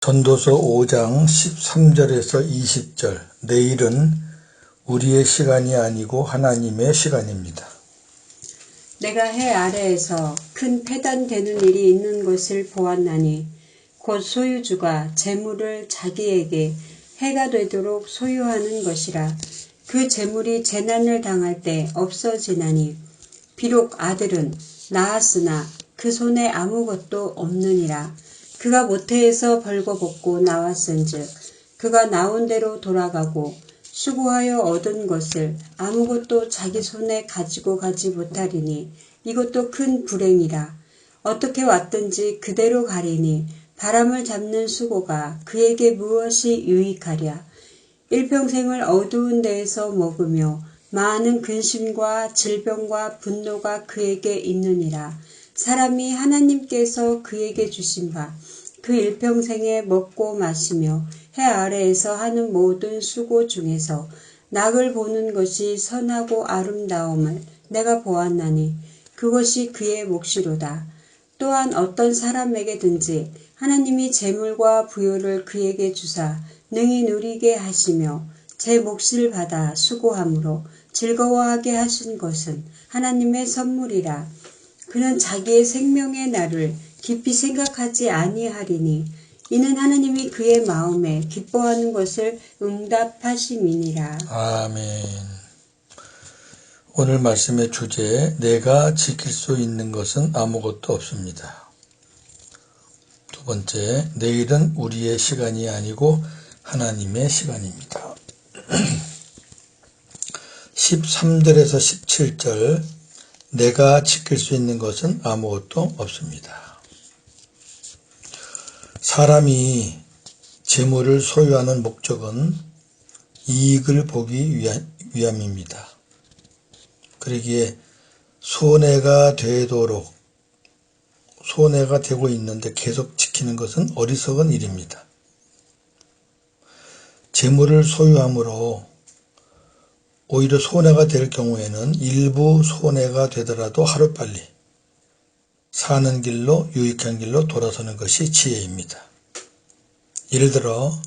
전도서 5장 13절에서 20절. 내일은 우리의 시간이 아니고 하나님의 시간입니다. 내가 해 아래에서 큰 패단되는 일이 있는 것을 보았나니 곧 소유주가 재물을 자기에게 해가 되도록 소유하는 것이라. 그 재물이 재난을 당할 때 없어지나니 비록 아들은 낳았으나 그 손에 아무것도 없느니라. 그가 모태에서 벌거벗고 나왔은즉 그가 나온 대로 돌아가고 수고하여 얻은 것을 아무것도 자기 손에 가지고 가지 못하리니 이것도 큰 불행이라. 어떻게 왔든지 그대로 가리니 바람을 잡는 수고가 그에게 무엇이 유익하랴. 일평생을 어두운 데에서 먹으며 많은 근심과 질병과 분노가 그에게 있느니라. 사람이 하나님께서 그에게 주신 바 그 일평생에 먹고 마시며 해 아래에서 하는 모든 수고 중에서 낙을 보는 것이 선하고 아름다움을 내가 보았나니 그것이 그의 몫이로다. 또한 어떤 사람에게든지 하나님이 재물과 부요를 그에게 주사 능히 누리게 하시며 제 몫을 받아 수고함으로 즐거워하게 하신 것은 하나님의 선물이라. 그는 자기의 생명의 날을 깊이 생각하지 아니하리니 이는 하나님이 그의 마음에 기뻐하는 것을 응답하심이니라. 아멘. 오늘 말씀의 주제, 내가 지킬 수 있는 것은 아무것도 없습니다. 두 번째, 내일은 우리의 시간이 아니고 하나님의 시간입니다. 13절에서 17절, 내가 지킬 수 있는 것은 아무것도 없습니다. 사람이 재물을 소유하는 목적은 이익을 보기 위함입니다. 그러기에 손해가 되고 있는데 계속 지키는 것은 어리석은 일입니다. 재물을 소유함으로 오히려 손해가 될 경우에는 일부 손해가 되더라도 하루빨리 사는 길로, 유익한 길로 돌아서는 것이 지혜입니다. 예를 들어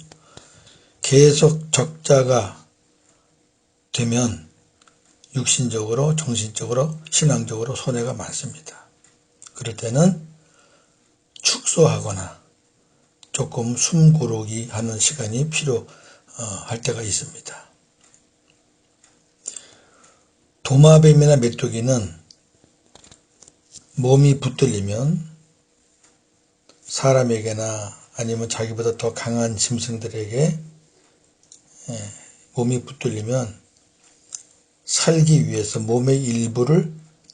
계속 적자가 되면 육신적으로, 정신적으로, 신앙적으로 손해가 많습니다. 그럴 때는 축소하거나 조금 숨 고르기 하는 시간이 필요할 때가 있습니다. 도마뱀이나 메뚜기는 몸이 붙들리면 사람에게나 아니면 자기보다 더 강한 짐승들에게 몸이 붙들리면 살기 위해서 몸의 일부를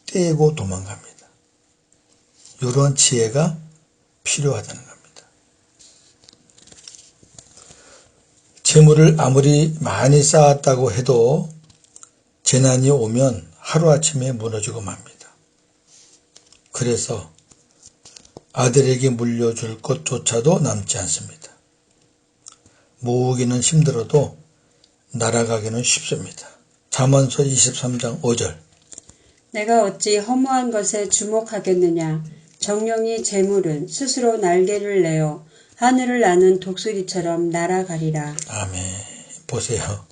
떼고 도망갑니다. 이런 지혜가 필요하다는 겁니다. 재물을 아무리 많이 쌓았다고 해도 재난이 오면 하루아침에 무너지고 맙니다. 그래서 아들에게 물려줄 것조차도 남지 않습니다. 모으기는 힘들어도 날아가기는 쉽습니다. 잠언서 23장 5절. 내가 어찌 허무한 것에 주목하겠느냐. 정령이 재물은 스스로 날개를 내어 하늘을 나는 독수리처럼 날아가리라. 아멘. 보세요.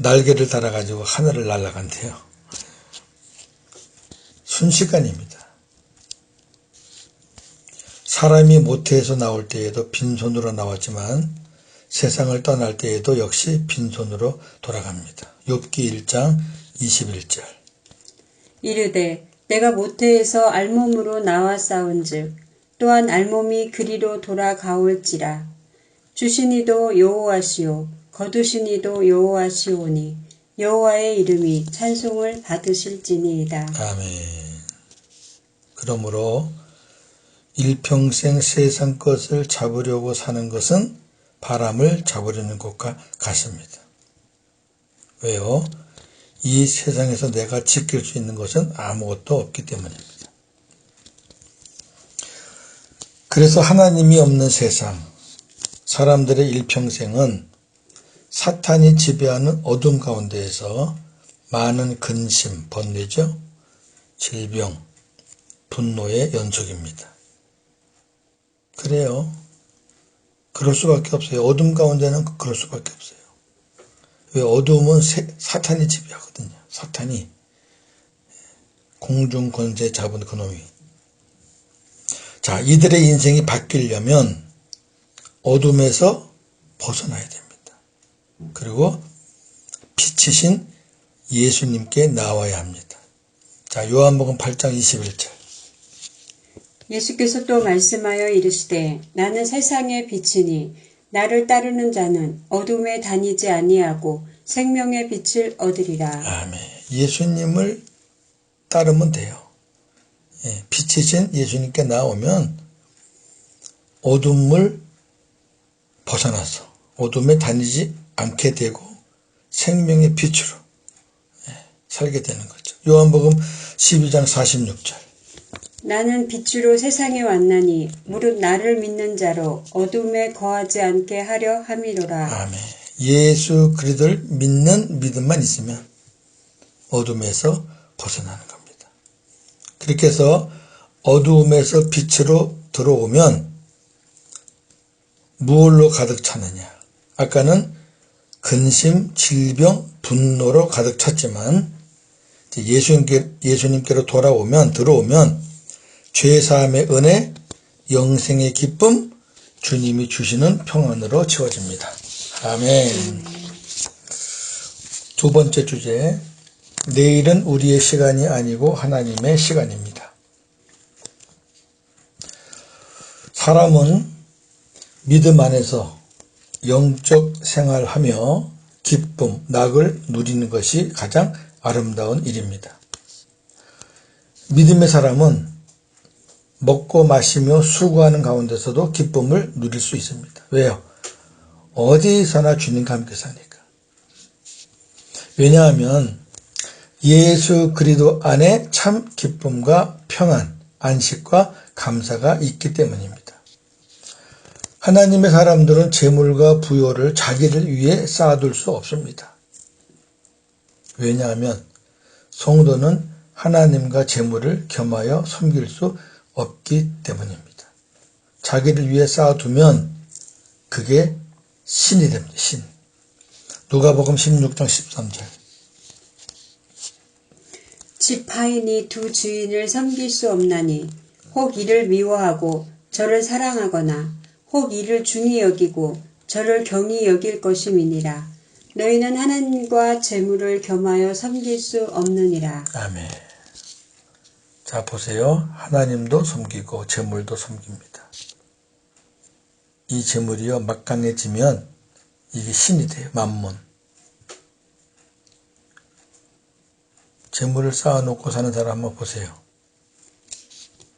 날개를 달아가지고 하늘을 날아간대요. 순식간입니다. 사람이 모태에서 나올 때에도 빈손으로 나왔지만 세상을 떠날 때에도 역시 빈손으로 돌아갑니다. 욥기 1장 21절. 이르되 내가 모태에서 알몸으로 나왔사온즉 또한 알몸이 그리로 돌아가올지라. 주신 이도 여호와시오 거두신 이도 여호와시오니 여호와의 이름이 찬송을 받으실지니이다. 아멘. 그러므로 일평생 세상 것을 잡으려고 사는 것은 바람을 잡으려는 것과 같습니다. 왜요? 이 세상에서 내가 지킬 수 있는 것은 아무것도 없기 때문입니다. 그래서 하나님이 없는 세상, 사람들의 일평생은 사탄이 지배하는 어둠 가운데에서 많은 근심, 번뇌죠, 질병, 분노의 연속입니다. 그래요. 그럴 수밖에 없어요. 어둠 가운데는 그럴 수밖에 없어요. 왜? 어둠은 사탄이 지배하거든요. 사탄이 공중 권세 잡은 그놈이. 자, 이들의 인생이 바뀌려면 어둠에서 벗어나야 됩니다. 그리고 빛이신 예수님께 나와야 합니다. 자, 요한복음 8장 21절. 예수께서 또 말씀하여 이르시되 나는 세상의 빛이니 나를 따르는 자는 어둠에 다니지 아니하고 생명의 빛을 얻으리라. 아멘. 예수님을 따르면 돼요. 예, 빛이신 예수님께 나오면 어둠을 벗어나서 어둠에 다니지 않게 되고 생명의 빛으로 살게 되는 거죠. 요한복음 12장 46절. 나는 빛으로 세상에 왔나니 무릇 나를 믿는 자로 어둠에 거하지 않게 하려 함이로라. 아멘. 예수 그리스도를 믿는 믿음만 있으면 어둠에서 벗어나는 겁니다. 그렇게 해서 어두움에서 빛으로 들어오면 무엇로 가득 차느냐? 아까는 근심, 질병, 분노로 가득 찼지만 예수님께로 들어오면 죄사함의 은혜, 영생의 기쁨, 주님이 주시는 평안으로 채워집니다. 아멘. 두 번째 주제, 내일은 우리의 시간이 아니고 하나님의 시간입니다. 사람은 믿음 안에서 영적 생활하며 기쁨, 낙을 누리는 것이 가장 아름다운 일입니다. 믿음의 사람은 먹고 마시며 수고하는 가운데서도 기쁨을 누릴 수 있습니다. 왜요? 어디서나 주님과 함께 사니까. 왜냐하면 예수 그리스도 안에 참 기쁨과 평안, 안식과 감사가 있기 때문입니다. 하나님의 사람들은 재물과 부요를 자기를 위해 쌓아둘 수 없습니다. 왜냐하면 성도는 하나님과 재물을 겸하여 섬길 수 없기 때문입니다. 자기를 위해 쌓아두면 그게 신이 됩니다. 신. 누가복음 16장 13절. 집 하인이 두 주인을 섬길 수 없나니 혹 이를 미워하고 저를 사랑하거나 혹 이를 중히 여기고 저를 경히 여길 것임이니라. 너희는 하나님과 재물을 겸하여 섬길 수 없느니라. 아멘. 자, 보세요. 하나님도 섬기고 재물도 섬깁니다. 이 재물이요, 막강해지면 이게 신이 돼요. 만문. 재물을 쌓아놓고 사는 사람 한번 보세요.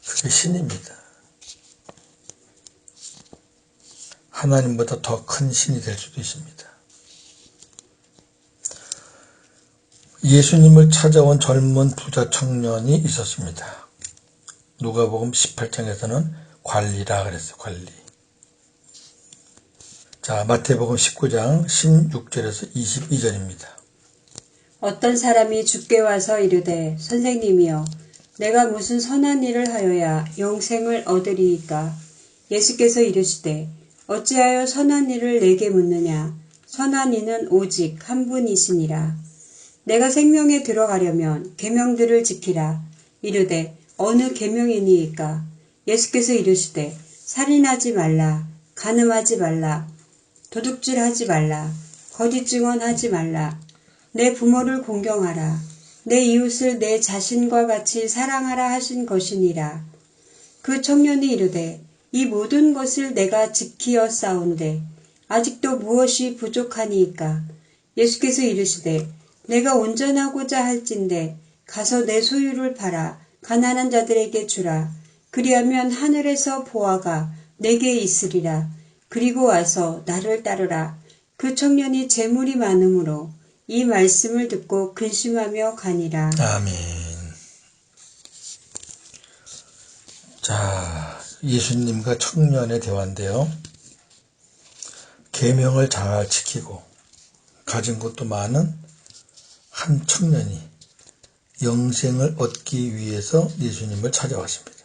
그게 신입니다. 하나님보다 더 큰 신이 될 수도 있습니다. 예수님을 찾아온 젊은 부자 청년이 있었습니다. 누가복음 18장에서는 관리라 그랬어요. 관리. 자, 마태복음 19장 16절에서 22절입니다. 어떤 사람이 주께 와서 이르되 선생님이여 내가 무슨 선한 일을 하여야 영생을 얻으리이까. 예수께서 이르시되 어찌하여 선한 일을 내게 묻느냐. 선한 이는 오직 한 분이시니라. 내가 생명에 들어가려면 계명들을 지키라. 이르되 어느 계명이니이까. 예수께서 이르시되 살인하지 말라. 간음하지 말라. 도둑질하지 말라. 거짓 증언하지 말라. 내 부모를 공경하라. 내 이웃을 내 자신과 같이 사랑하라 하신 것이니라. 그 청년이 이르되 이 모든 것을 내가 지키어 싸운데 아직도 무엇이 부족하니이까. 예수께서 이르시되 내가 온전하고자 할진대 가서 내 소유를 팔아 가난한 자들에게 주라. 그리하면 하늘에서 보화가 내게 있으리라. 그리고 와서 나를 따르라. 그 청년이 재물이 많으므로 이 말씀을 듣고 근심하며 가니라. 아멘. 자, 예수님과 청년의 대화인데요. 계명을 잘 지키고 가진 것도 많은 한 청년이 영생을 얻기 위해서 예수님을 찾아왔습니다.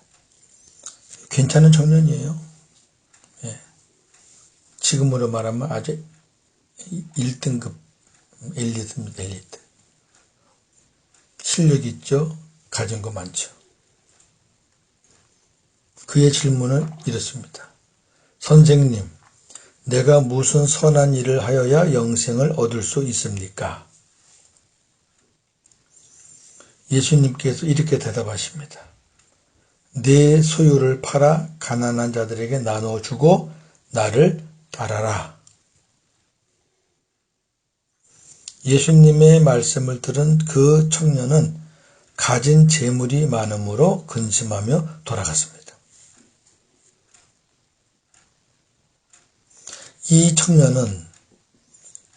괜찮은 청년이에요. 예. 지금으로 말하면 아주 1등급 엘리트입니다. 엘리트. 실력 있죠? 가진 거 많죠. 그의 질문은 이렇습니다. 선생님, 내가 무슨 선한 일을 하여야 영생을 얻을 수 있습니까? 예수님께서 이렇게 대답하십니다. 내 소유를 팔아 가난한 자들에게 나누어 주고 나를 따라라. 예수님의 말씀을 들은 그 청년은 가진 재물이 많음으로 근심하며 돌아갔습니다. 이 청년은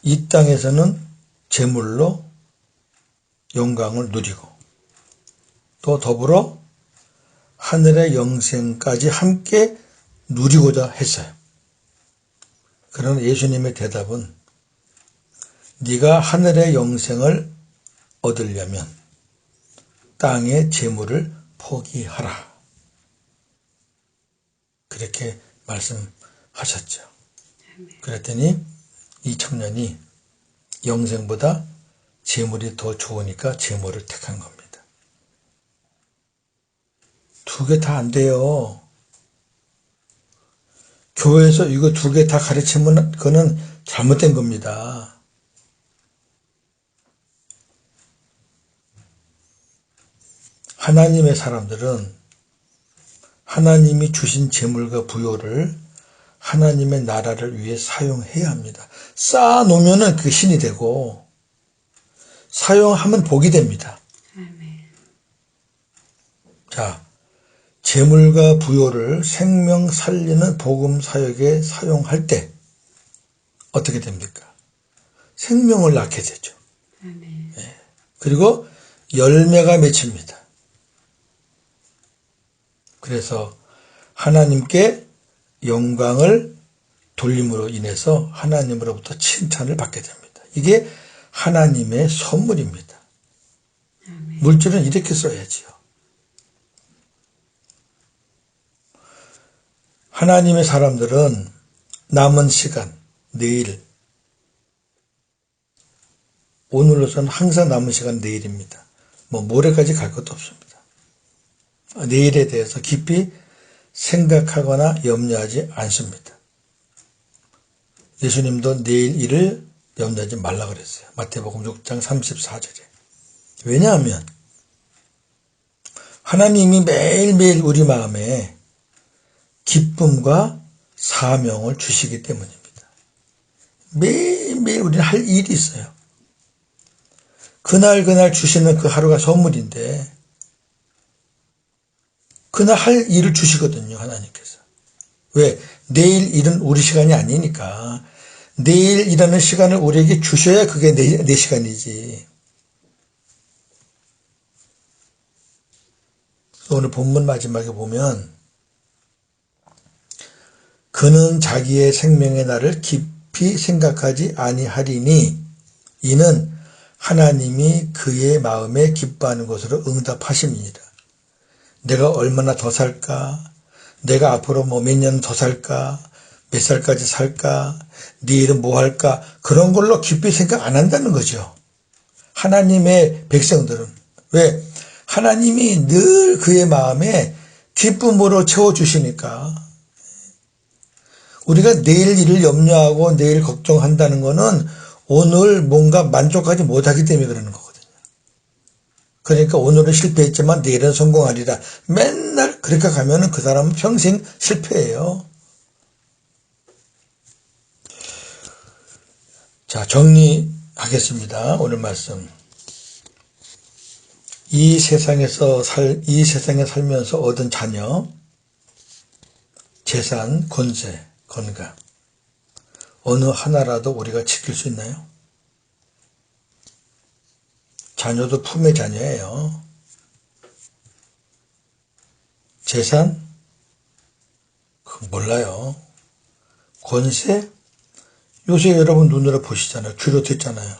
이 땅에서는 재물로 영광을 누리고 또 더불어 하늘의 영생까지 함께 누리고자 했어요. 그러나 예수님의 대답은 네가 하늘의 영생을 얻으려면 땅의 재물을 포기하라. 그렇게 말씀하셨죠. 그랬더니 이 청년이 영생보다 재물이 더 좋으니까 재물을 택한 겁니다. 두 개 다 안 돼요. 교회에서 이거 두 개 다 가르치면 그거는 잘못된 겁니다. 하나님의 사람들은 하나님이 주신 재물과 부요를 하나님의 나라를 위해 사용해야 합니다. 쌓아놓으면 그 신이 되고 사용하면 복이 됩니다. 자, 재물과 부요를 생명 살리는 복음 사역에 사용할 때 어떻게 됩니까? 생명을 낳게 되죠. 네. 그리고 열매가 맺힙니다. 그래서 하나님께 영광을 돌림으로 인해서 하나님으로부터 칭찬을 받게 됩니다. 이게 하나님의 선물입니다. 물질은 이렇게 써야지요. 하나님의 사람들은 남은 시간, 내일, 오늘로서는 항상 남은 시간 내일입니다. 모레까지 갈 것도 없습니다. 내일에 대해서 깊이 생각하거나 염려하지 않습니다. 예수님도 내일 일을 염려하지 말라 그랬어요. 마태복음 6장 34절에. 왜냐하면 하나님이 매일매일 우리 마음에 기쁨과 사명을 주시기 때문입니다. 매일매일 우리는 할 일이 있어요. 그날 주시는 그 하루가 선물인데 그날 할 일을 주시거든요. 하나님께서. 왜? 내일 일은 우리 시간이 아니니까 내일 일하는 시간을 우리에게 주셔야 그게 내 시간이지. 오늘 본문 마지막에 보면 그는 자기의 생명의 날을 깊이 생각하지 아니하리니 이는 하나님이 그의 마음에 기뻐하는 것으로 응답하십니다. 내가 얼마나 더 살까? 내가 앞으로 몇 년 더 살까? 몇 살까지 살까? 내일은 뭐 할까? 그런 걸로 깊이 생각 안 한다는 거죠. 하나님의 백성들은. 왜? 하나님이 늘 그의 마음에 기쁨으로 채워주시니까. 우리가 내일 일을 염려하고 내일 걱정한다는 거는 오늘 뭔가 만족하지 못하기 때문에 그러는 거거든요. 그러니까 오늘은 실패했지만 내일은 성공하리라. 맨날 그렇게 가면은 그 사람은 평생 실패해요. 자, 정리하겠습니다. 오늘 말씀. 이 세상에 살면서 얻은 자녀, 재산, 권세, 건강. 어느 하나라도 우리가 지킬 수 있나요? 자녀도 품의 자녀예요. 재산? 몰라요. 권세? 요새 여러분 눈으로 보시잖아요. 귀로 듣잖아요.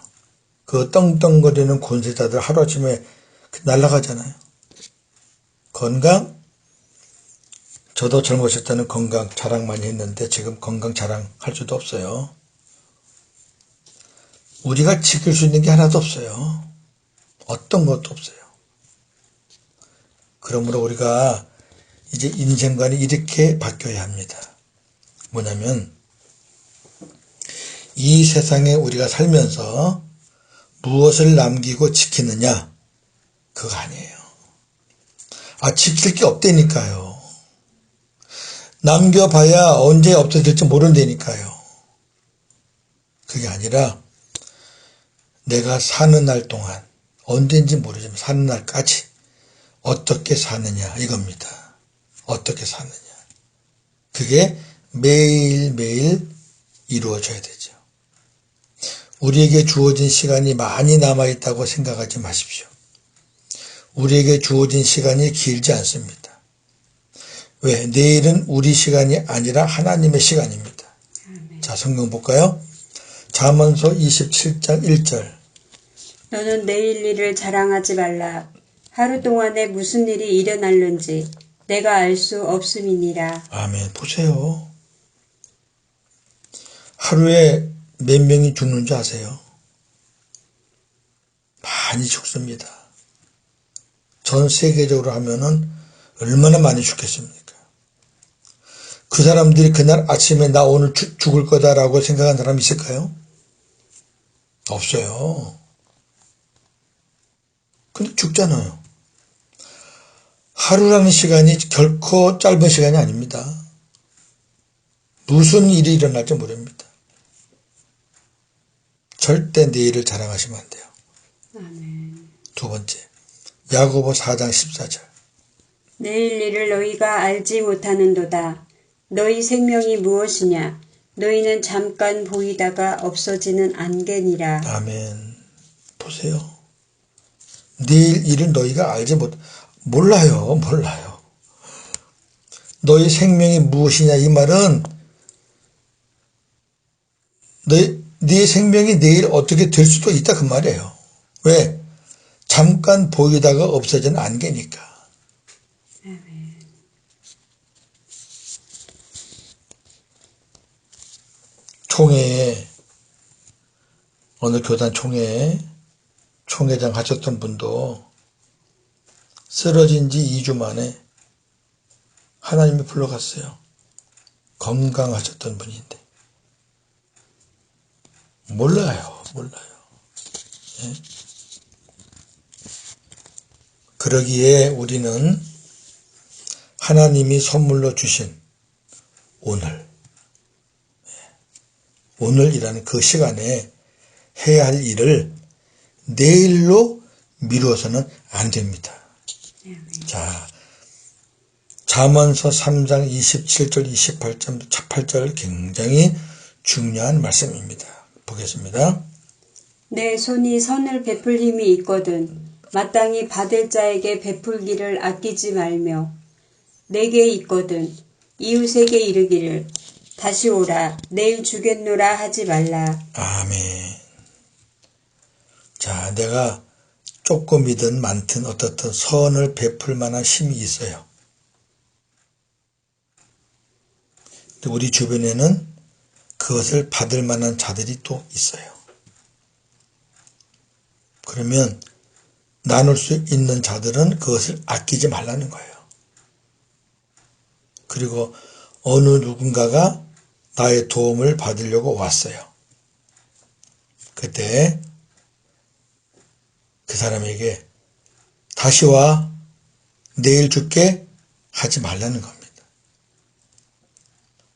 그 떵떵거리는 권세자들 하루아침에 날아가잖아요. 건강? 저도 젊었을 때는 건강 자랑 많이 했는데 지금 건강 자랑 할 수도 없어요. 우리가 지킬 수 있는 게 하나도 없어요. 어떤 것도 없어요. 그러므로 우리가 이제 인생관이 이렇게 바뀌어야 합니다. 뭐냐면 이 세상에 우리가 살면서 무엇을 남기고 지키느냐? 그거 아니에요. 지킬 게 없다니까요. 남겨봐야 언제 없어질지 모른다니까요. 그게 아니라 내가 사는 날 동안 언제인지 모르지만 사는 날까지 어떻게 사느냐 이겁니다. 어떻게 사느냐. 그게 매일매일 이루어져야 되죠. 우리에게 주어진 시간이 많이 남아있다고 생각하지 마십시오. 우리에게 주어진 시간이 길지 않습니다. 왜? 내일은 우리 시간이 아니라 하나님의 시간입니다. 자, 성경 볼까요? 잠언서 27장 1절. 너는 내일 일을 자랑하지 말라. 하루 동안에 무슨 일이 일어날는지 내가 알 수 없음이니라. 아멘. 보세요. 하루에 몇 명이 죽는 줄 아세요? 많이 죽습니다. 전 세계적으로 하면은 얼마나 많이 죽겠습니까? 그 사람들이 그날 아침에 나 오늘 죽을 거다라고 생각한 사람 있을까요? 없어요. 근데 죽잖아요. 하루라는 시간이 결코 짧은 시간이 아닙니다. 무슨 일이 일어날지 모릅니다. 절대 내일을 자랑하시면 안 돼요. 아멘. 두 번째, 야고보 4장 14절. 내일 일을 너희가 알지 못하는도다. 너희 생명이 무엇이냐? 너희는 잠깐 보이다가 없어지는 안개니라. 아멘. 보세요. 내일 일은 너희가 알지 몰라요. 너희 생명이 무엇이냐 이 말은 네 생명이 내일 어떻게 될 수도 있다 그 말이에요. 왜? 잠깐 보이다가 없어지는 안개니까. 총회에 어느 교단 총회에 총회장 하셨던 분도 쓰러진 지 2주 만에 하나님이 불러갔어요. 건강하셨던 분인데. 몰라요. 예? 그러기에 우리는 하나님이 선물로 주신 오늘이라는 그 시간에 해야 할 일을 내일로 미루어서는 안 됩니다. 자, 잠언서 3장 27절 28절 굉장히 중요한 말씀입니다. 보겠습니다. 내 손이 선을 베풀 힘이 있거든 마땅히 받을 자에게 베풀기를 아끼지 말며 내게 있거든 이웃에게 이르기를 다시 오라 내일 주겠노라 하지 말라. 아멘. 자, 내가 조금이든 많든 어떻든 선을 베풀 만한 힘이 있어요. 우리 주변에는 그것을 받을 만한 자들이 또 있어요. 그러면 나눌 수 있는 자들은 그것을 아끼지 말라는 거예요. 그리고 어느 누군가가 나의 도움을 받으려고 왔어요. 그때 그 사람에게 다시 와 내일 줄게 하지 말라는 겁니다.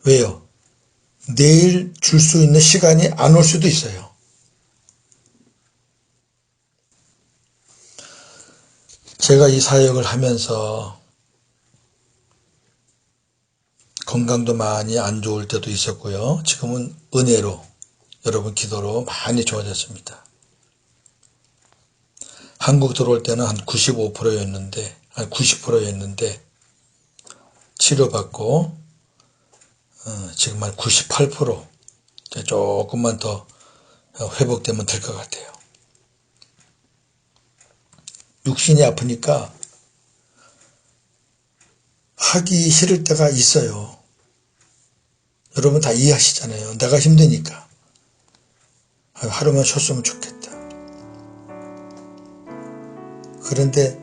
왜요? 내일 줄 수 있는 시간이 안 올 수도 있어요. 제가 이 사역을 하면서 건강도 많이 안 좋을 때도 있었고요. 지금은 은혜로 여러분 기도로 많이 좋아졌습니다. 한국 들어올 때는 한 95%였는데 한 90%였는데 치료받고 지금 한 98% 조금만 더 회복되면 될 것 같아요. 육신이 아프니까 하기 싫을 때가 있어요. 여러분 다 이해하시잖아요. 내가 힘드니까. 하루만 쉬었으면 좋겠다. 그런데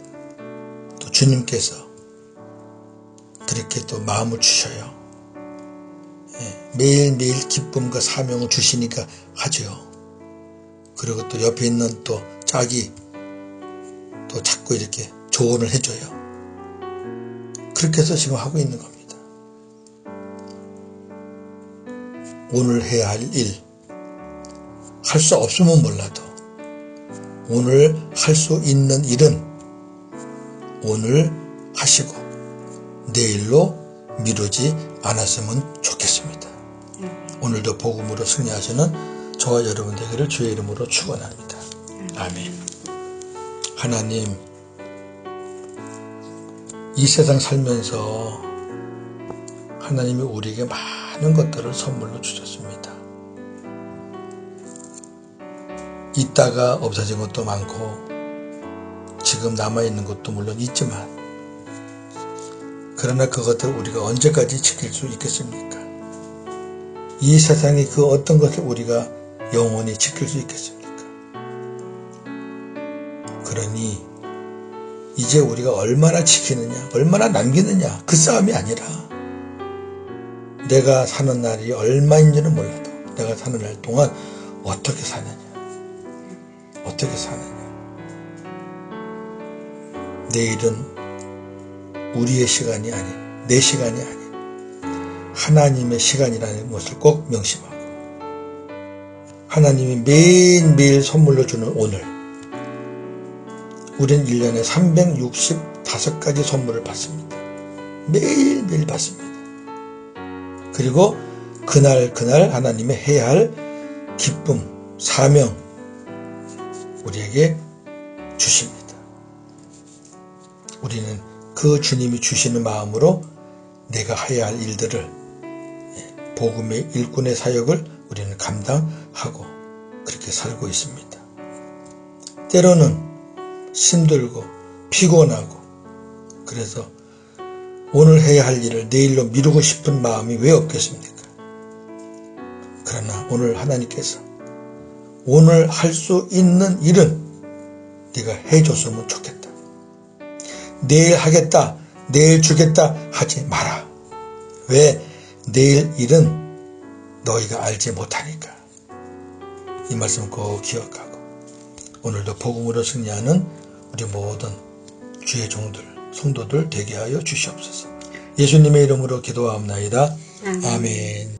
또 주님께서 그렇게 또 마음을 주셔요. 매일매일 기쁨과 사명을 주시니까 하죠. 그리고 또 옆에 있는 또 짝이 또 자꾸 이렇게 조언을 해줘요. 그렇게 해서 지금 하고 있는 겁니다. 오늘 해야 할 일, 할 수 없으면 몰라도 오늘 할 수 있는 일은 오늘 하시고 내일로 미루지 않았으면 좋겠습니다. 오늘도 복음으로 승리하시는 저와 여러분 되기를 주의 이름으로 축원합니다. 아멘. 하나님, 이 세상 살면서 하나님이 우리에게 많은 것들을 선물로 주셨습니다. 있다가 없어진 것도 많고 지금 남아있는 것도 물론 있지만 그러나 그것들 우리가 언제까지 지킬 수 있겠습니까? 이 세상의 그 어떤 것을 우리가 영원히 지킬 수 있겠습니까? 그러니 이제 우리가 얼마나 지키느냐, 얼마나 남기느냐, 그 싸움이 아니라 내가 사는 날이 얼마인지는 몰라도 내가 사는 날 동안 어떻게 사느냐, 어떻게 사느냐. 내일은 우리의 시간이 아닌, 내 시간이 아닌 하나님의 시간이라는 것을 꼭 명심하고, 하나님이 매일매일 선물로 주는 오늘, 우린 1년에 365가지 선물을 받습니다. 매일매일 받습니다. 그리고 그날 하나님의 해야 할 기쁨, 사명 우리에게 주십니다. 우리는 그 주님이 주시는 마음으로 내가 해야 할 일들을, 복음의 일꾼의 사역을 우리는 감당하고 그렇게 살고 있습니다. 때로는 힘들고 피곤하고 그래서 오늘 해야 할 일을 내일로 미루고 싶은 마음이 왜 없겠습니까? 그러나 오늘 하나님께서 오늘 할 수 있는 일은 네가 해줬으면 좋겠다. 내일 하겠다, 내일 주겠다 하지 마라. 왜? 내일 일은 너희가 알지 못하니까. 이 말씀 꼭 기억하고 오늘도 복음으로 승리하는 우리 모든 주의 종들, 성도들 되게 하여 주시옵소서. 예수님의 이름으로 기도하옵나이다. 아멘.